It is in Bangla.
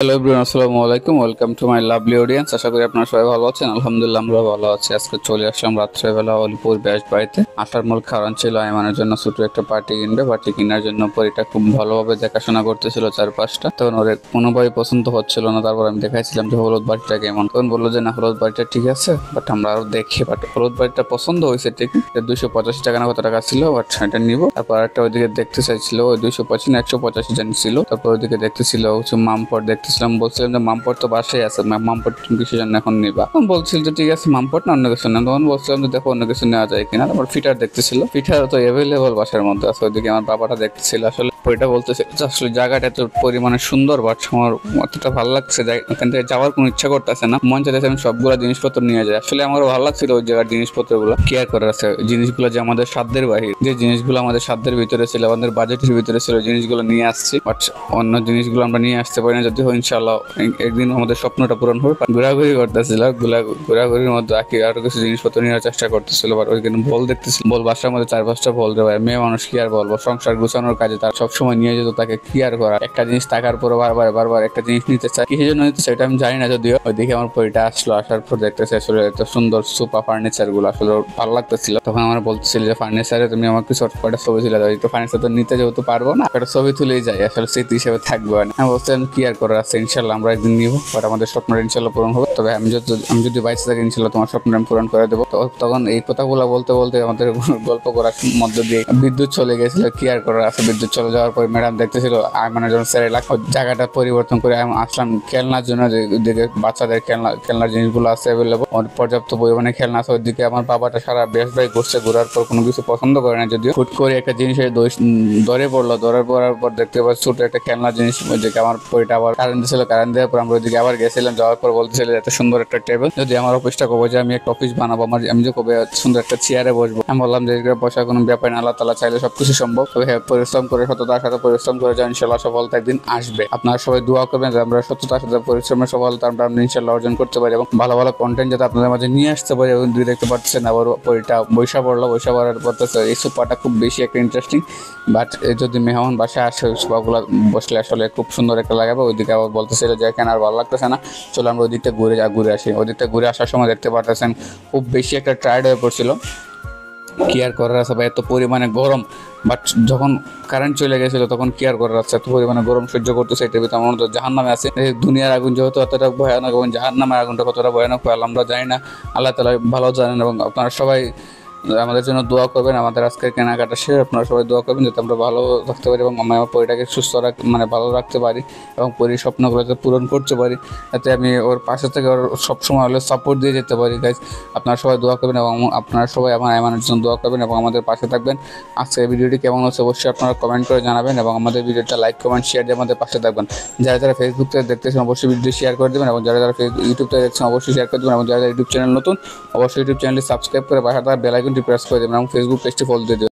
হ্যালো এভরিওয়ান, আসসালামু আলাইকুম। Welcome to my lovely audience. আশা করি আপনারা সবাই ভালো আছেন। আলহামদুলিল্লাহ আমরা ভালো আছি। আজকে চলে আসলাম রাত্রেবেলা অলিপুর ব্যাস বাড়িতে। আসার মূল কারণ ছিল আইমানের জন্য ছোট একটা পার্টি কিনবে। পার্টি কেনার জন্য পরিটা খুব ভালোভাবে দেখাশোনা করতেছিল চারপাশটা। তখন ওর কোনোভাবেই পছন্দ হচ্ছিল না। তারপর আমি দেখাইছিলাম যে হলুদ বাড়িটা কেমন। তখন বললো যে না, হলুদ বাড়িটা ঠিক আছে, বাট আমরা আরো দেখি। বাট হলুদ বাড়িটা পছন্দ হয়েছে ঠিকই, 285 টাকা না কত টাকা ছিল, বাট এটা নিবো। তারপর একটা ওইদিকে দেখতে চাইছিল, ওই 285 না 185 জানি ছিল। তারপর ওইদিকে দেখতেছিল হচ্ছে মামপট দেখতেছিলাম। বলছিলাম যে মামপট তো বাসায় আছে, মামপট তুমি কিসের জন্য এখন নিবা? তখন বলছিল যে ঠিক আছে মামপট না অন্য কিছু না। তখন বলছিলাম যে দেখো অন্য কিছু নেওয়া যায় কিনা। তারপর ফিটার দেখতেছিল, ফিটার তো অ্যাভেলেবল বাসার মধ্যে আছে। ওইদিকে আমার বাবাটা দেখতেছিল। আসলে ওইটা বলতেছে আসলে জায়গাটা এত পরিমাণে সুন্দর, বাট আমার অতটা ভালো লাগছে, ওখান থেকে যাওয়ার কোনো ইচ্ছা করতেছে না। মন চাইতেছে আমি সবগুলো জিনিসপত্র নিয়ে যাই। আসলে আমারও ভালো লাগছিল ওই জায়গার জিনিসপত্রগুলো কেয়ার করার আছে। জিনিসগুলো যে আমাদের সাধ্যের বাহির, যে জিনিসগুলো আমাদের সাধ্যের ভিতরে ছিল, আমাদের বাজেটের ভিতরে ছিল, জিনিসগুলো নিয়ে আসছি। বাট অন্য জিনিসগুলো আমরা নিয়ে আসতে পারি না। যদি ইনশাআল্লাহ একদিন আমাদের স্বপ্নটা পূরণ হবে। ঘোরাঘুরি করতেছিল, ঘোরাঘুরির মধ্যে আরো কিছু জিনিসপত্র নেওয়ার চেষ্টা করতেছিল। বাট ওইখানে বল দেখতেছিল, বল বাসার মধ্যে 4-5টা বল দেওয়া। মেয়ে মানুষ কি আর বলবো, সংসার গুছানোর কাজে তার সবসময় নিয়ে যেত, তাকে কি আর করা। একটা জিনিস থাকার পর বারবার একটা জিনিস নিতে চায়, কিসের জন্য নিতে চাই এটা আমি জানি না। যদিও ওইদিকে আমার পরিটা আসলো, আসার পর দেখতেছে আসলে এত সুন্দর সোফা ফার্নিচার গুলো আসলে ভালো লাগতেছিল। তখন আমার বলতেছিল যে ফার্নিচারে তুমি আমার কিছু একটা ছবি তুলে দাও। একটু ফার্নিচার তো নিতে যেহেতু পারবো না, একটা ছবি তুলেই যাই, আসলে স্মৃতি হিসেবে থাকবে না। আমি বলছিলাম কি আর করার আছে, ইনশাল্লাহ আমরা একদিন নিবো। বাট আমাদের স্বপ্নটা ইনশাল্লাহ পূরণ হবে। তবে আমি যদি বাইসে থাকি ইনশাল্লাহ তোমার স্বপ্ন আমি পূরণ করে দেবো। তখন এই কথাগুলো বলতে বলতে আমাদের গল্প করার মধ্য দিয়ে বিদ্যুৎ চলে গেছিল। কি আর করার আছে, বিদ্যুৎ চলে যাওয়ার পর ম্যাডাম দেখতেছিল আইমানের জন্য স্যার জায়গাটা পরিবর্তন করে আমি আসলাম খেলনার জন্য। যেদিকে বাচ্চাদের খেলনার জিনিসগুলো আছে অ্যাভেলেবল, পর্যাপ্ত পরিমাণে খেলনা আছে। ওইদিকে আমার বাবাটা সারা বেশ ভাই ঘুরছে, ঘোরার পর কোনো কিছু পছন্দ করে না। যদিও হুট করে একটা জিনিসের ধরে পড়লো, ধরে পড়ার পর দেখতে পাচ্ছি ছোট একটা খেলনা জিনিস। ওইদিকে আমার পরিটা আবার কারেন্ট দিয়েছিল, কারেন্ট দেওয়ার পর আমরা ওইদিকে আবার গেছিলাম। যাওয়ার পর বলতেছিল এত সুন্দর একটা টেবিল, যদি আমার অফিসটা কবে যে আমি একটা অফিস বানাবো, আমি যে কবে সুন্দর একটা চেয়ারে বসবো। আমি বললাম যে বসার কোনো ব্যাপার না, আল্লাহ তাআলা চাইলে সবকিছু সম্ভব। তবে হ্যাঁ, পরিশ্রম করে সততার সাথে পরিশ্রম করে যাও, ইনশাল্লাহ সফলতা একদিন আসবে। আপনারা সবাই দোয়া করবেন যে আমরা সততার সাথে পরিশ্রমের সফলতা আমরা ইনশাল্লাহ অর্জন করতে পারি এবং ভালো ভালো কন্টেন্ট যাতে আপনাদের মাঝে নিয়ে আসতে পারি। এবং দুই দেখতে পাচ্ছেন আবার পরিটা বৈশা পড়ার পড়তেছে। এই সোফাটা খুব বেশি একটা ইন্টারেস্টিং, বাট যদি মেহমান বাসায় আসে সোফাগুলো বসলে আসলে খুব সুন্দর একটা লাগাবে। ওইদিকে আবার বলতেছিল যে এখানে আর ভালো লাগতেছে না, চলো আমরা ওই দিকটা ঘুরে আসি। ওই দিকটা ঘুরে আসার সময় দেখতে পাচ্ছেন খুব বেশি একটা টায়ার্ড হয়ে পড়ছিল। কি আর করার আছে ভাই, এত পরিমাণে গরম। বাট যখন কারেন্ট চলে গেছিল তখন কি আর করার আছে, এত পরিমাণে গরম সহ্য করতেছে। এটার ভিতরে আমার মতো জাহান্নামে আছে। দুনিয়ার আগুন যেহেতু এতটা ভয়ানক এবং জাহান্নামের আগুনটা কতটা ভয়ানক হয় আমরা জানি না, আল্লাহ তাআলা ভালো জানেন। এবং আপনারা সবাই আমাদের জন্য দোয়া করবেন। আমাদের আজকের কেনাকাটা শেষ, আপনারা সবাই দোয়া করবেন যাতে আমরা ভালো থাকতে পারি এবং আমি আমার পরিটাকে সুস্থ ভালো রাখতে পারি এবং পরির স্বপ্নগুলোকে পূরণ করতে পারি, যাতে আমি ওর পাশে থেকে ওর সবসময় হলে সাপোর্ট দিয়ে যেতে পারি। গাইজ আপনারা সবাই দোয়া করবেন এবং আপনারা সবাই আমার আইমানের জন্য দোয়া করবেন এবং আমাদের পাশে থাকবেন। আজকের ভিডিওটি কেমন হচ্ছে অবশ্যই আপনারা কমেন্ট করে জানাবেন এবং আমাদের ভিডিওটা লাইক কমেন্ট শেয়ার দিয়ে আমাদের পাশে থাকবেন। যারা ফেসবুক থেকে দেখতেছেন অবশ্যই ভিডিও শেয়ার করে দেবেন এবং যারা ইউটিউব থেকে দেখছেন অবশ্যই শেয়ার করে দেবেন এবং যারা ইউটিউব চ্যানেল নতুন অবশ্যই ইউটিউব চ্যানেলটি সাবস্ক্রাইব করে পাশে থাকা বেল আইকনটি প্রেস করে দেবেন এবং ফেসবুক পেজটি ফলো দিয়ে দেবেন।